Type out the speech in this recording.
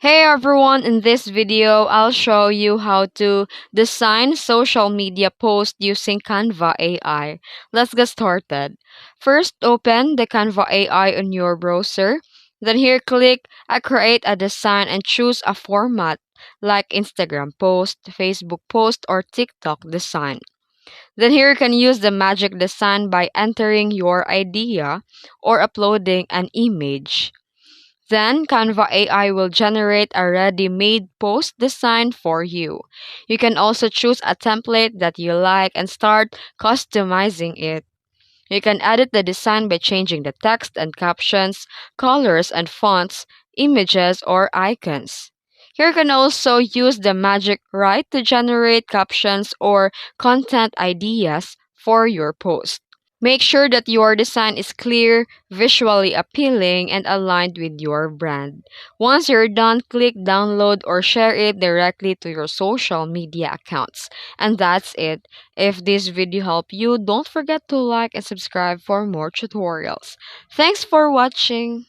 Hey everyone, in this video, I'll show you how to design social media posts using Canva AI. Let's get started. First, open the Canva AI on your browser. Then here, click Create a Design and choose a format like Instagram post, Facebook post, or TikTok design. Then here you can use the magic design by entering your idea or uploading an image. Then Canva AI will generate a ready-made post design for you. You can also choose a template that you like and start customizing it. You can edit the design by changing the text and captions, colors and fonts, images, or icons. Here you can also use the magic right to generate captions or content ideas for your post. Make sure that your design is clear, visually appealing, and aligned with your brand. Once you're done, click download or share it directly to your social media accounts. And that's it. If this video helped you, don't forget to like and subscribe for more tutorials. Thanks for watching.